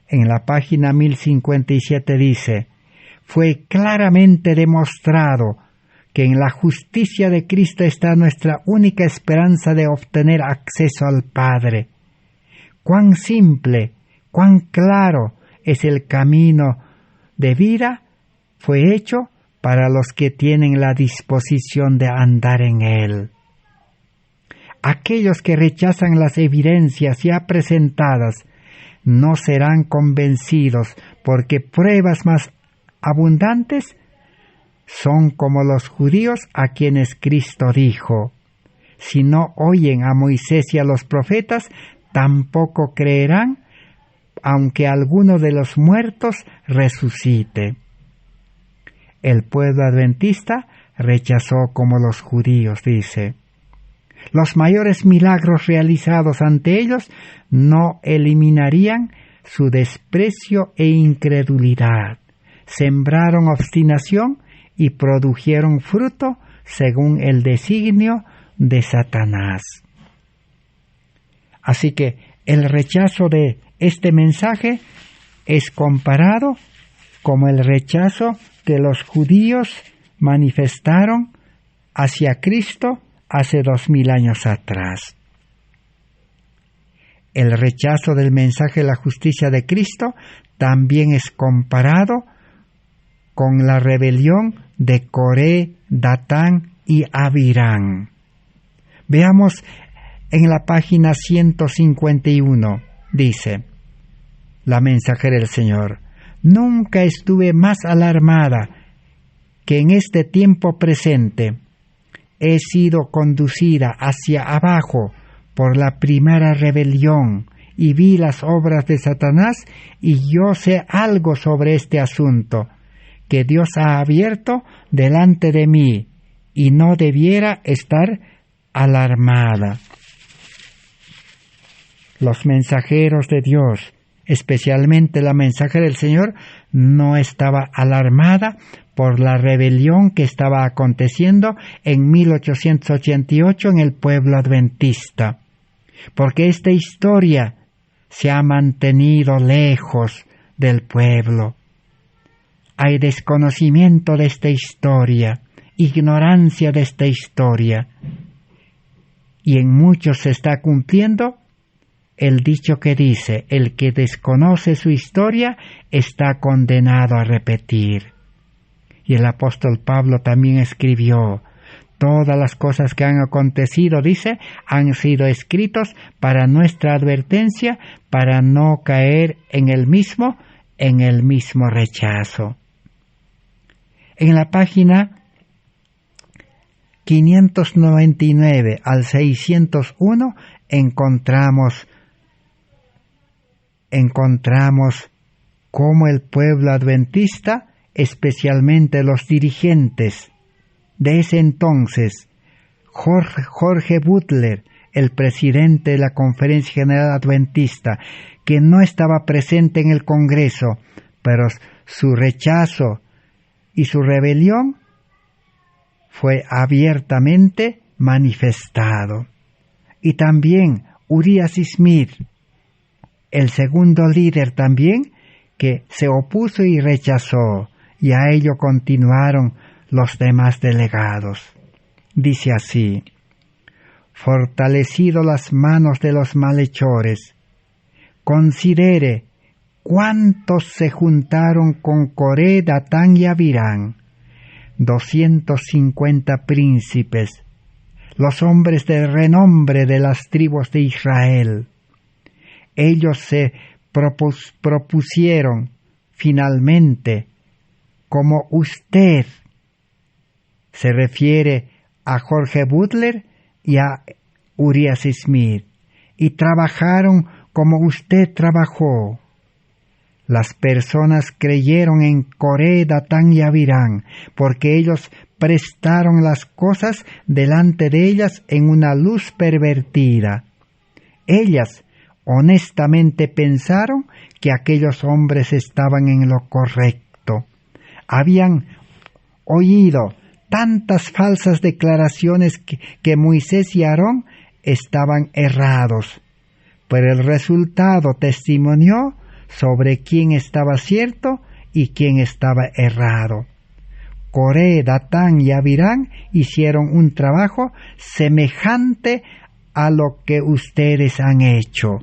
En la página 1057 dice: fue claramente demostrado que en la justicia de Cristo está nuestra única esperanza de obtener acceso al Padre. Cuán simple, cuán claro es el camino de vida fue hecho para los que tienen la disposición de andar en él. Aquellos que rechazan las evidencias ya presentadas no serán convencidos, porque pruebas más abundantes son como los judíos a quienes Cristo dijo: si no oyen a Moisés y a los profetas, tampoco creerán, aunque alguno de los muertos resucite. El pueblo adventista rechazó como los judíos, dice. Los mayores milagros realizados ante ellos no eliminarían su desprecio e incredulidad. Sembraron obstinación y produjeron fruto según el designio de Satanás. Así que el rechazo de este mensaje es comparado como el rechazo que los judíos manifestaron hacia Cristo hace 2000 años atrás. El rechazo del mensaje de la justicia de Cristo también es comparado con la rebelión de Coré, Datán y Abirán. Veamos en la página 151, dice la mensajera del Señor: nunca estuve más alarmada que en este tiempo presente. He sido conducida hacia abajo por la primera rebelión y vi las obras de Satanás, y yo sé algo sobre este asunto que Dios ha abierto delante de mí, y no debiera estar alarmada. Los mensajeros de Dios, especialmente la mensajera del Señor, no estaba alarmada por la rebelión que estaba aconteciendo en 1888 en el pueblo adventista, porque esta historia se ha mantenido lejos del pueblo. Hay desconocimiento de esta historia, ignorancia de esta historia, y en muchos se está cumpliendo el dicho que dice: el que desconoce su historia está condenado a repetir. Y el apóstol Pablo también escribió: todas las cosas que han acontecido, dice, han sido escritos para nuestra advertencia, para no caer en el mismo rechazo. En la página 599 al 601 encontramos cómo el pueblo adventista, especialmente los dirigentes de ese entonces, Jorge Butler, el presidente de la Conferencia General Adventista, que no estaba presente en el Congreso, pero su rechazo y su rebelión fue abiertamente manifestado. Y también Uriah Smith, el segundo líder también, que se opuso y rechazó, y a ello continuaron los demás delegados. Dice así: fortalecido las manos de los malhechores, considere cuántos se juntaron con Coré, Datán y Abirán, 250 príncipes, los hombres de renombre de las tribus de Israel. Ellos se propusieron finalmente, como usted, se refiere a Jorge Butler y a Uriah Smith, y trabajaron como usted trabajó. Las personas creyeron en Coré, Datán y Abirán, porque ellos prestaron las cosas delante de ellas en una luz pervertida. Ellas honestamente pensaron que aquellos hombres estaban en lo correcto. Habían oído tantas falsas declaraciones que Moisés y Aarón estaban errados, pero el resultado testimonió sobre quién estaba cierto y quién estaba errado. Coré, Datán y Abiram hicieron un trabajo semejante a lo que ustedes han hecho.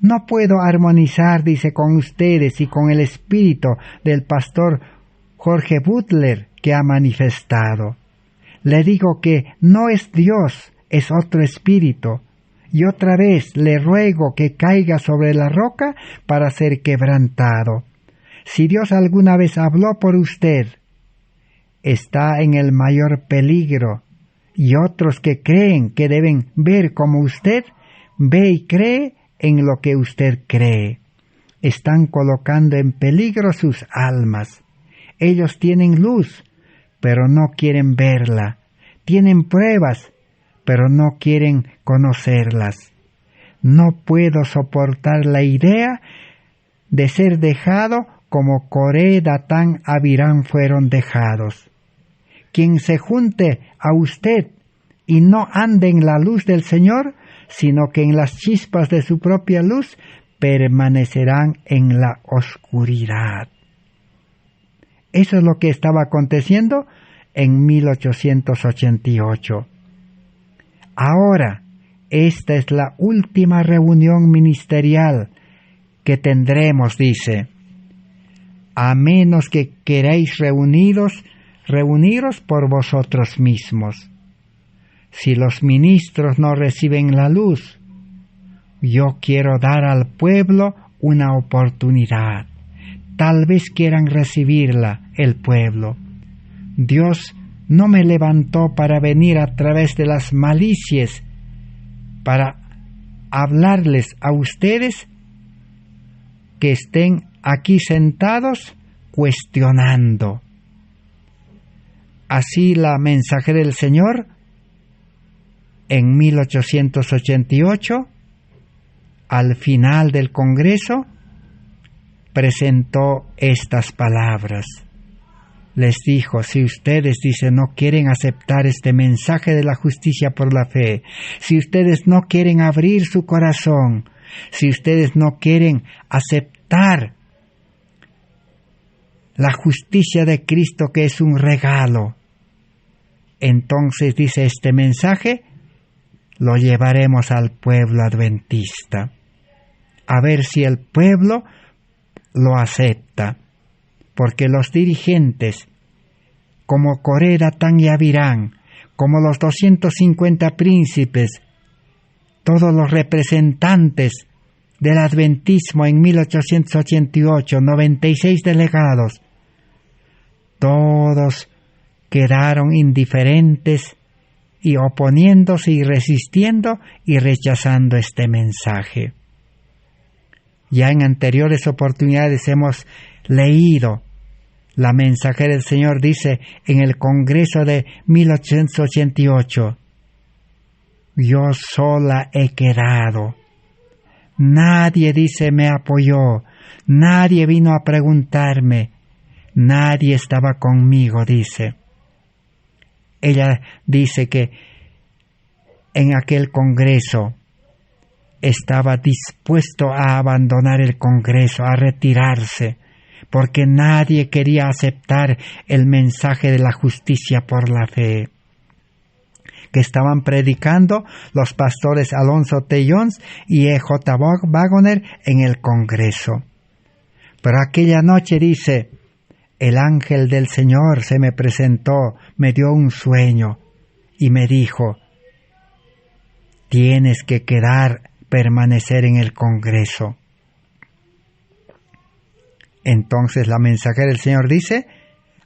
No puedo armonizar, dice, con ustedes y con el espíritu del pastor Jorge Butler que ha manifestado. Le digo que no es Dios, es otro espíritu. Y otra vez le ruego que caiga sobre la roca para ser quebrantado. Si Dios alguna vez habló por usted, está en el mayor peligro. Y otros que creen que deben ver como usted, ve y cree en lo que usted cree. Están colocando en peligro sus almas. Ellos tienen luz, pero no quieren verla. Tienen pruebas, pero no quieren conocerlas. No puedo soportar la idea de ser dejado como Coré, Datán, Abiram fueron dejados. Quien se junte a usted y no ande en la luz del Señor, sino que en las chispas de su propia luz permanecerán en la oscuridad. Eso es lo que estaba aconteciendo en 1888. Ahora, esta es la última reunión ministerial que tendremos, dice. A menos que queráis reuniros por vosotros mismos. Si los ministros no reciben la luz, yo quiero dar al pueblo una oportunidad. Tal vez quieran recibirla el pueblo. Dios no me levantó para venir a través de las malicias, para hablarles a ustedes que estén aquí sentados cuestionando. Así la mensajera del Señor, en 1888, al final del Congreso, presentó estas palabras. Les dijo, si ustedes, dice, no quieren aceptar este mensaje de la justicia por la fe, si ustedes no quieren abrir su corazón, si ustedes no quieren aceptar la justicia de Cristo, que es un regalo, entonces, dice, este mensaje lo llevaremos al pueblo adventista, a ver si el pueblo lo acepta, porque los dirigentes, como Coré, Datán y Abiram, como los 250 príncipes, todos los representantes del adventismo en 1888, 96 delegados, todos quedaron indiferentes y oponiéndose y resistiendo y rechazando este mensaje. Ya en anteriores oportunidades hemos leído, la mensajera del Señor dice en el Congreso de 1888, yo sola he quedado. Nadie, dice, me apoyó, nadie vino a preguntarme, nadie estaba conmigo, dice. Ella dice que en aquel Congreso estaba dispuesto a abandonar el Congreso, a retirarse, porque nadie quería aceptar el mensaje de la justicia por la fe que estaban predicando los pastores Alonzo T. Jones y E.J. Waggoner en el Congreso. Pero aquella noche, dice, el ángel del Señor se me presentó, me dio un sueño y me dijo, tienes que permanecer en el Congreso. Entonces la mensajera del Señor dice,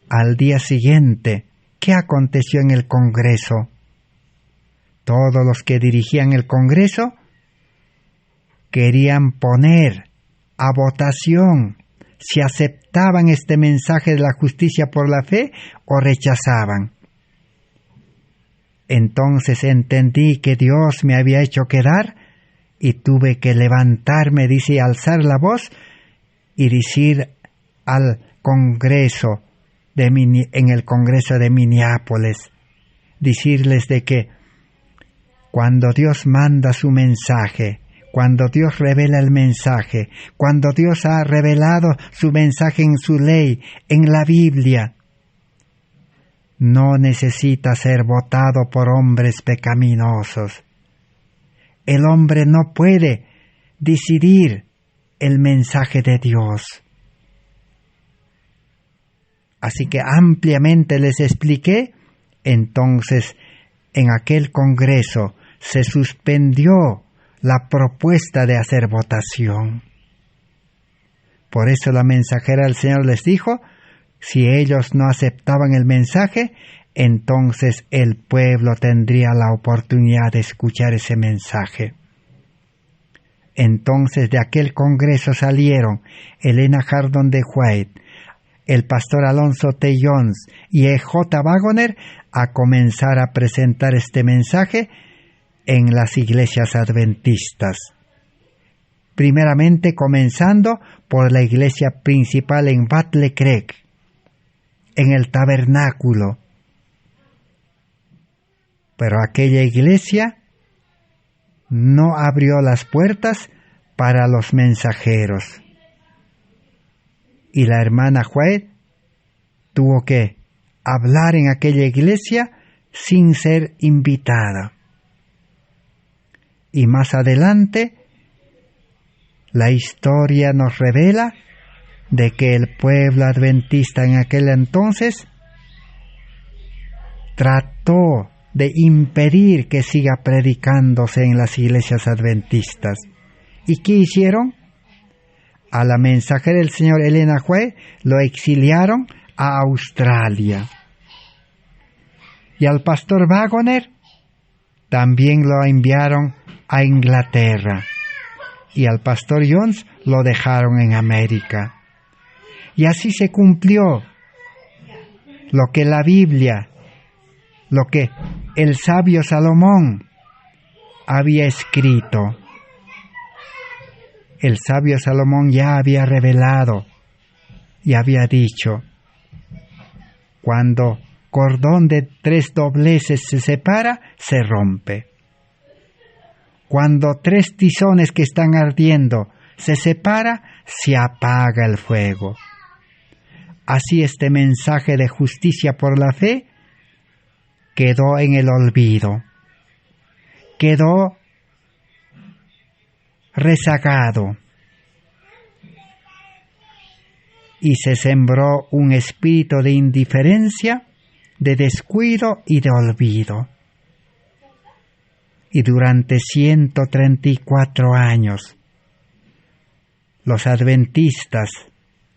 al día siguiente, ¿qué aconteció en el Congreso? Todos los que dirigían el Congreso querían poner a votación si aceptaban este mensaje de la justicia por la fe o rechazaban. Entonces entendí que Dios me había hecho quedar y tuve que levantarme, dice, y alzar la voz y decir al Congreso en el Congreso de Minneapolis, decirles de que cuando Dios manda su mensaje, cuando Dios revela el mensaje, cuando Dios ha revelado su mensaje en su ley, en la Biblia, no necesita ser votado por hombres pecaminosos. El hombre no puede decidir el mensaje de Dios. Así que ampliamente les expliqué. Entonces, en aquel congreso se suspendió la propuesta de hacer votación. Por eso la mensajera del Señor les dijo, si ellos no aceptaban el mensaje, entonces el pueblo tendría la oportunidad de escuchar ese mensaje. Entonces de aquel congreso salieron Elena Hardon de White, el pastor Alonzo T. Jones y E.J. Wagoner a comenzar a presentar este mensaje en las iglesias adventistas. Primeramente comenzando por la iglesia principal en Battle Creek, en el tabernáculo. Pero aquella iglesia no abrió las puertas para los mensajeros. Y la hermana White tuvo que hablar en aquella iglesia sin ser invitada. Y más adelante, la historia nos revela de que el pueblo adventista en aquel entonces trató de impedir que siga predicándose en las iglesias adventistas. ¿Y qué hicieron? A la mensajera del Señor Elena White lo exiliaron a Australia. Y al pastor Wagoner también lo enviaron a Inglaterra. Y al pastor Jones lo dejaron en América. Y así se cumplió lo que la Biblia, lo que el sabio Salomón había escrito. El sabio Salomón ya había revelado y había dicho, cuando cordón de 3 dobleces se separa, se rompe. Cuando 3 tizones que están ardiendo se separa, se apaga el fuego. Así este mensaje de justicia por la fe quedó en el olvido, quedó rezagado y se sembró un espíritu de indiferencia, de descuido y de olvido. Y durante 134 años, los adventistas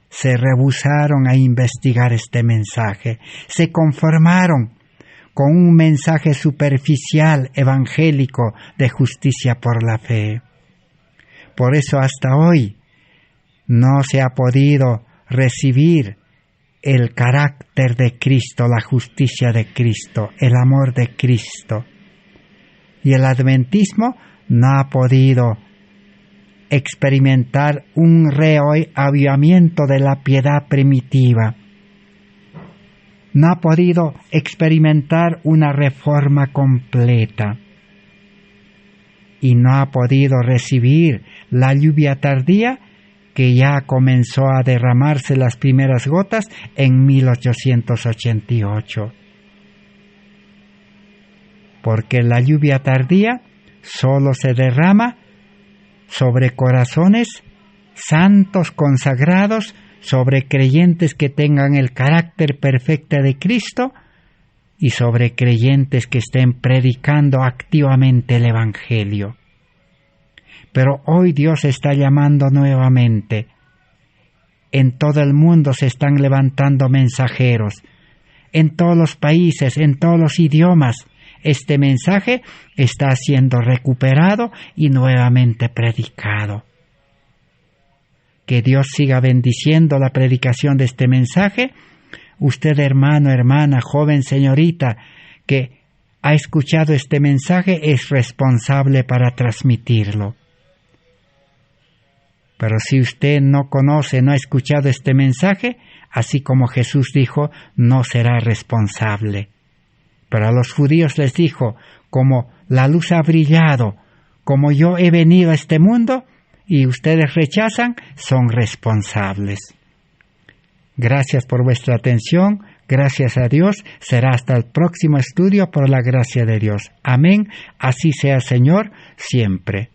se rehusaron a investigar este mensaje, se conformaron con un mensaje superficial evangélico de justicia por la fe. Por eso hasta hoy no se ha podido recibir el carácter de Cristo, la justicia de Cristo, el amor de Cristo. Y el adventismo no ha podido experimentar un reavivamiento de la piedad primitiva. No ha podido experimentar una reforma completa. Y no ha podido recibir la lluvia tardía que ya comenzó a derramarse las primeras gotas en 1888. Porque la lluvia tardía solo se derrama sobre corazones santos consagrados, sobre creyentes que tengan el carácter perfecto de Cristo y sobre creyentes que estén predicando activamente el Evangelio. Pero hoy Dios está llamando nuevamente. En todo el mundo se están levantando mensajeros. En todos los países, en todos los idiomas, este mensaje está siendo recuperado y nuevamente predicado. Que Dios siga bendiciendo la predicación de este mensaje. Usted, hermano, hermana, joven, señorita, que ha escuchado este mensaje, es responsable para transmitirlo. Pero si usted no conoce, no ha escuchado este mensaje, así como Jesús dijo, no será responsable. Pero a los judíos les dijo, como la luz ha brillado, como yo he venido a este mundo y ustedes rechazan, son responsables. Gracias por vuestra atención. Gracias a Dios. Será hasta el próximo estudio por la gracia de Dios. Amén. Así sea, Señor, siempre.